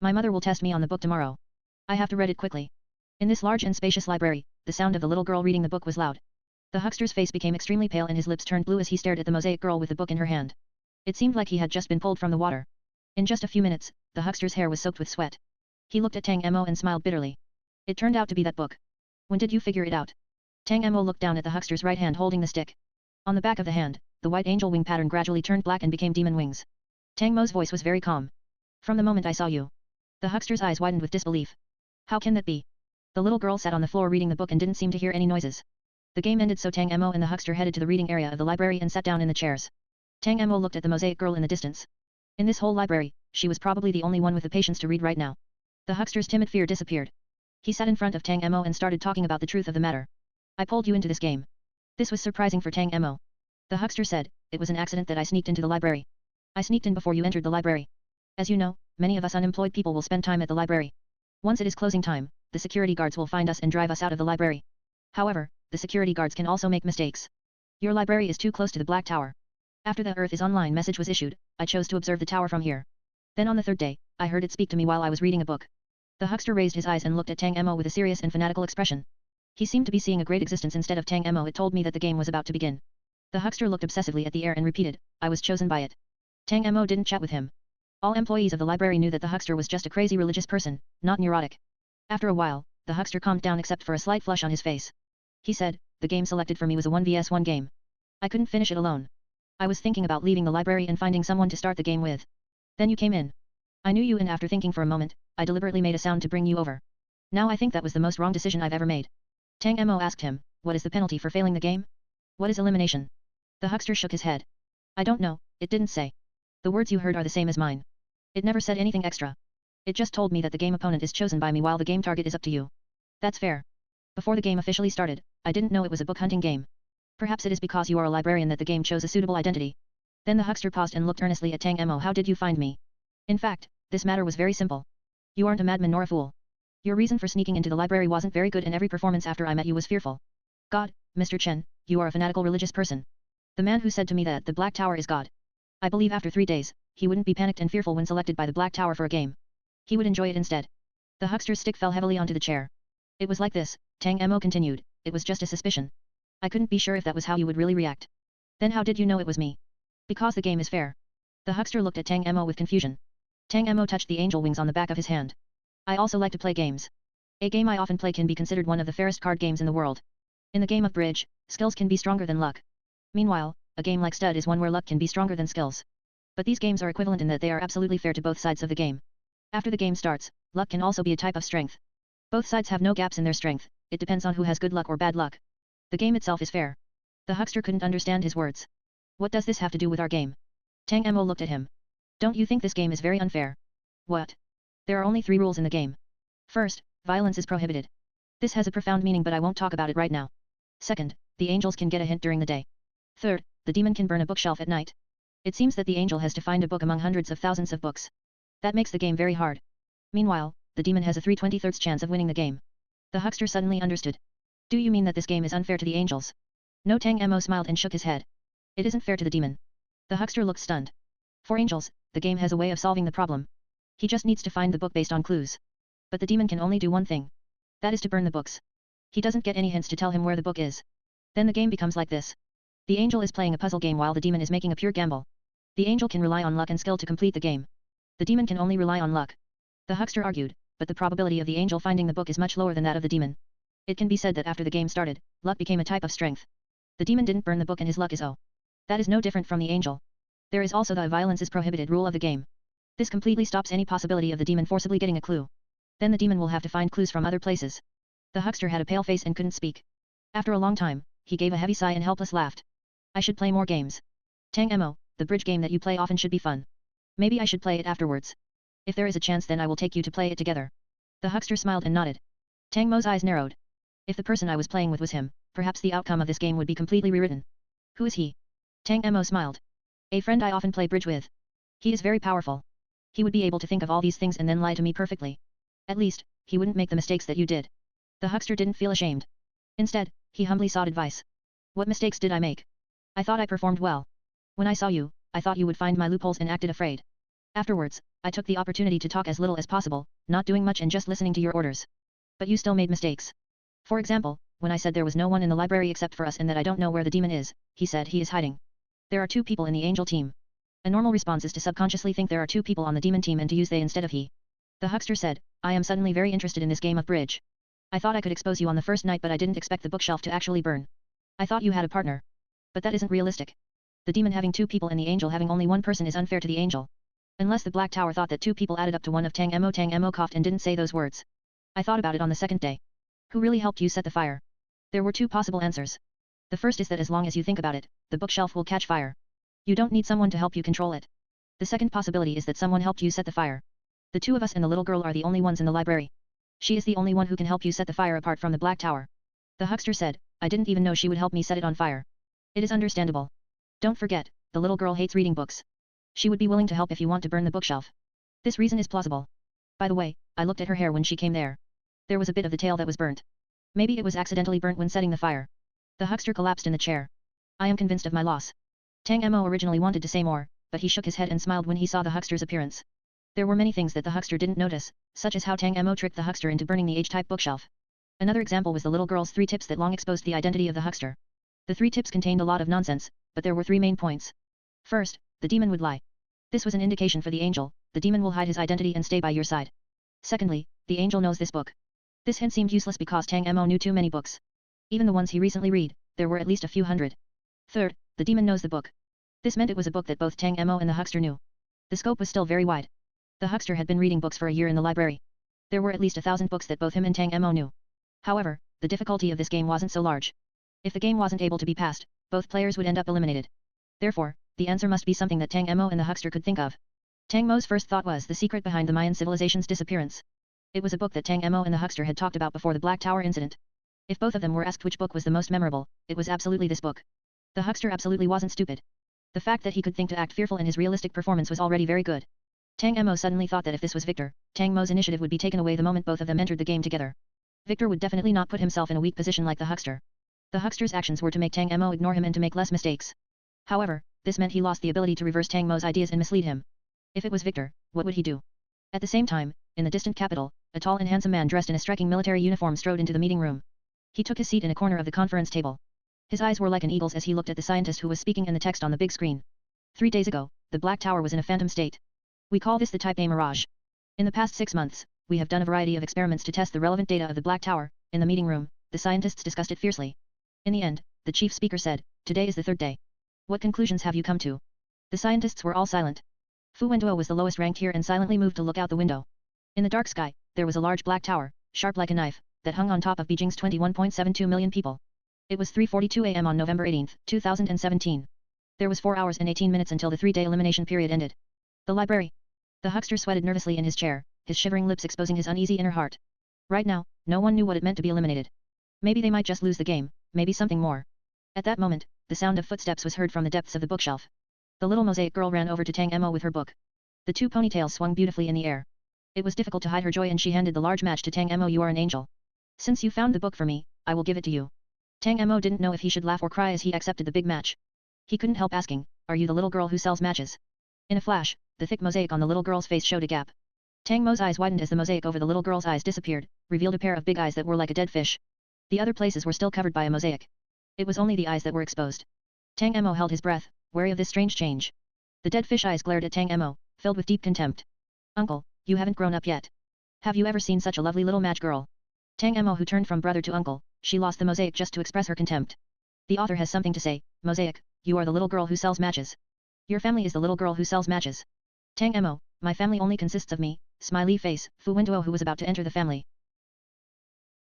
My mother will test me on the book tomorrow. I have to read it quickly. In this large and spacious library, the sound of the little girl reading the book was loud. The huckster's face became extremely pale and his lips turned blue as he stared at the mosaic girl with the book in her hand. It seemed like he had just been pulled from the water. In just a few minutes, the huckster's hair was soaked with sweat. He looked at Tang Mo and smiled bitterly. It turned out to be that book. When did you figure it out? Tang Mo looked down at the huckster's right hand holding the stick. On the back of the hand, the white angel wing pattern gradually turned black and became demon wings. Tang Mo's voice was very calm. From the moment I saw you. The huckster's eyes widened with disbelief. How can that be? The little girl sat on the floor reading the book and didn't seem to hear any noises. The game ended, so Tang Mo and the huckster headed to the reading area of the library and sat down in the chairs. Tang Mo looked at the mosaic girl in the distance. In this whole library, she was probably the only one with the patience to read right now. The huckster's timid fear disappeared. He sat in front of Tang Mo and started talking about the truth of the matter. I pulled you into this game. This was surprising for Tang Mo. The huckster said, it was an accident that I sneaked into the library. I sneaked in before you entered the library. As you know, many of us unemployed people will spend time at the library. Once it is closing time, the security guards will find us and drive us out of the library. However, the security guards can also make mistakes. Your library is too close to the Black Tower. After the Earth is online message was issued, I chose to observe the tower from here. Then on the third day, I heard it speak to me while I was reading a book. The huckster raised his eyes and looked at Tang Mo with a serious and fanatical expression. He seemed to be seeing a great existence instead of Tang Mo. It told me that the game was about to begin. The huckster looked obsessively at the air and repeated, I was chosen by it. Tang Mo didn't chat with him. All employees of the library knew that the huckster was just a crazy religious person, not neurotic. After a while, the huckster calmed down except for a slight flush on his face. He said, the game selected for me was a 1vs1 game. I couldn't finish it alone. I was thinking about leaving the library and finding someone to start the game with. Then you came in. I knew you, and after thinking for a moment, I deliberately made a sound to bring you over. Now I think that was the most wrong decision I've ever made. Tang Mo asked him, what is the penalty for failing the game? What is elimination? The huckster shook his head. I don't know, it didn't say. The words you heard are the same as mine. It never said anything extra. It just told me that the game opponent is chosen by me while the game target is up to you. That's fair. Before the game officially started, I didn't know it was a book hunting game. Perhaps it is because you are a librarian that the game chose a suitable identity. Then the huckster paused and looked earnestly at Tang Mo. How did you find me? In fact, this matter was very simple. You aren't a madman nor a fool. Your reason for sneaking into the library wasn't very good, and every performance after I met you was fearful. God, Mr. Chen, you are a fanatical religious person. The man who said to me that the Black Tower is God. I believe after 3 days, he wouldn't be panicked and fearful when selected by the Black Tower for a game. He would enjoy it instead. The huckster's stick fell heavily onto the chair. It was like this, Tang Mo continued, it was just a suspicion. I couldn't be sure if that was how you would really react. Then how did you know it was me? Because the game is fair. The huckster looked at Tang Mo with confusion. Tang Mo touched the angel wings on the back of his hand. I also like to play games. A game I often play can be considered one of the fairest card games in the world. In the game of bridge, skills can be stronger than luck. Meanwhile, a game like stud is one where luck can be stronger than skills. But these games are equivalent in that they are absolutely fair to both sides of the game. After the game starts, luck can also be a type of strength. Both sides have no gaps in their strength, it depends on who has good luck or bad luck. The game itself is fair. The huckster couldn't understand his words. What does this have to do with our game? Tang Mo looked at him. Don't you think this game is very unfair? What? There are only 3 rules in the game. First, violence is prohibited. This has a profound meaning, but I won't talk about it right now. Second, the angels can get a hint during the day. Third, the demon can burn a bookshelf at night. It seems that the angel has to find a book among hundreds of thousands of books. That makes the game very hard. Meanwhile, the demon has a 3/23 chance of winning the game. The huckster suddenly understood. Do you mean that this game is unfair to the angels? No. Tang Mo smiled and shook his head. It isn't fair to the demon. The huckster looked stunned. For angels, the game has a way of solving the problem. He just needs to find the book based on clues. But the demon can only do one thing. That is to burn the books. He doesn't get any hints to tell him where the book is. Then the game becomes like this. The angel is playing a puzzle game while the demon is making a pure gamble. The angel can rely on luck and skill to complete the game. The demon can only rely on luck. The huckster argued, but the probability of the angel finding the book is much lower than that of the demon. It can be said that after the game started, luck became a type of strength. The demon didn't burn the book and his luck is 0. That is no different from the angel. There is also the violence is prohibited rule of the game. This completely stops any possibility of the demon forcibly getting a clue. Then the demon will have to find clues from other places. The huckster had a pale face and couldn't speak. After a long time, he gave a heavy sigh and helpless laughed. I should play more games. Tang Mo, the bridge game that you play often should be fun. Maybe I should play it afterwards. If there is a chance, then I will take you to play it together. The huckster smiled and nodded. Tang Mo's eyes narrowed. If the person I was playing with was him, perhaps the outcome of this game would be completely rewritten. Who is he? Tang Mo smiled. A friend I often play bridge with. He is very powerful. He would be able to think of all these things and then lie to me perfectly. At least, he wouldn't make the mistakes that you did. The huckster didn't feel ashamed. Instead, he humbly sought advice. What mistakes did I make? I thought I performed well. When I saw you, I thought you would find my loopholes and acted afraid. Afterwards, I took the opportunity to talk as little as possible, not doing much and just listening to your orders. But you still made mistakes. For example, when I said there was no one in the library except for us and that I don't know where the demon is, he said he is hiding. There are 2 people in the angel team. A normal response is to subconsciously think there are 2 people on the demon team and to use they instead of he. The huckster said, I am suddenly very interested in this game of bridge. I thought I could expose you on the first night but I didn't expect the bookshelf to actually burn. I thought you had a partner. But that isn't realistic. The demon having 2 people and the angel having only 1 person is unfair to the angel. Unless the Black Tower thought that 2 people added up to 1 of Tang Mo. Tang Mo coughed and didn't say those words. I thought about it on the second day. Who really helped you set the fire? There were 2 possible answers. The first is that as long as you think about it, the bookshelf will catch fire. You don't need someone to help you control it. The second possibility is that someone helped you set the fire. The 2 of us and the little girl are the only ones in the library. She is the only one who can help you set the fire apart from the Black Tower. The huckster said, I didn't even know she would help me set it on fire. It is understandable. Don't forget, the little girl hates reading books. She would be willing to help if you want to burn the bookshelf. This reason is plausible. By the way, I looked at her hair when she came there. There was a bit of the tail that was burnt. Maybe it was accidentally burnt when setting the fire. The huckster collapsed in the chair. I am convinced of my loss. Tang Mo originally wanted to say more, but he shook his head and smiled when he saw the huckster's appearance. There were many things that the huckster didn't notice, such as how Tang Mo tricked the huckster into burning the H-type bookshelf. Another example was the little girl's 3 tips that long exposed the identity of the huckster. The 3 tips contained a lot of nonsense, but there were 3 main points. First, the demon would lie. This was an indication for the angel, the demon will hide his identity and stay by your side. Secondly, the angel knows this book. This hint seemed useless because Tang Mo knew too many books. Even the ones he recently read, there were at least a few hundred. Third, the demon knows the book. This meant it was a book that both Tang Mo and the huckster knew. The scope was still very wide. The huckster had been reading books for a year in the library. There were at least 1,000 books that both him and Tang Mo knew. However, the difficulty of this game wasn't so large. If the game wasn't able to be passed, both players would end up eliminated. Therefore, the answer must be something that Tang Mo and the huckster could think of. Tang Mo's first thought was the secret behind the Mayan civilization's disappearance. It was a book that Tang Mo and the huckster had talked about before the Black Tower incident. If both of them were asked which book was the most memorable, it was absolutely this book. The huckster absolutely wasn't stupid. The fact that he could think to act fearful in his realistic performance was already very good. Tang Mo suddenly thought that if this was Victor, Tang Mo's initiative would be taken away the moment both of them entered the game together. Victor would definitely not put himself in a weak position like the huckster. The huckster's actions were to make Tang Mo ignore him and to make less mistakes. However, this meant he lost the ability to reverse Tang Mo's ideas and mislead him. If it was Victor, what would he do? At the same time, in the distant capital, a tall and handsome man dressed in a striking military uniform strode into the meeting room. He took his seat in a corner of the conference table. His eyes were like an eagle's as he looked at the scientist who was speaking and the text on the big screen. 3 days ago, the Black Tower was in a phantom state. We call this the Type A mirage. In the past 6 months, we have done a variety of experiments to test the relevant data of the Black Tower. In the meeting room, the scientists discussed it fiercely. In the end, the chief speaker said, today is the 3rd day. What conclusions have you come to? The scientists were all silent. Fu Wenduo was the lowest ranked here and silently moved to look out the window. In the dark sky, there was a large black tower, sharp like a knife, that hung on top of Beijing's 21.72 million people. It was 3:42 a.m. on November 18, 2017. There was 4 hours and 18 minutes until the 3-day elimination period ended. The library. The huckster sweated nervously in his chair, his shivering lips exposing his uneasy inner heart. Right now, no one knew what it meant to be eliminated. Maybe they might just lose the game, maybe something more. At that moment, the sound of footsteps was heard from the depths of the bookshelf. The little mosaic girl ran over to Tang Mo with her book. The 2 ponytails swung beautifully in the air. It was difficult to hide her joy and she handed the large match to Tang Mo. You are an angel. Since you found the book for me, I will give it to you. Tang Mo didn't know if he should laugh or cry as he accepted the big match. He couldn't help asking, are you the little girl who sells matches? In a flash, the thick mosaic on the little girl's face showed a gap. Tang Mo's eyes widened as the mosaic over the little girl's eyes disappeared, revealed a pair of big eyes that were like a dead fish. The other places were still covered by a mosaic. It was only the eyes that were exposed. Tang Mo held his breath, wary of this strange change. The dead fish eyes glared at Tang Mo, filled with deep contempt. Uncle, you haven't grown up yet. Have you ever seen such a lovely little match girl? Tang Mo who turned from brother to uncle, she lost the mosaic just to express her contempt. The author has something to say, Mosaic, you are the little girl who sells matches. Your family is the little girl who sells matches. Tang Mo, my family only consists of me, smiley face, Fu Wenduo who was about to enter the family.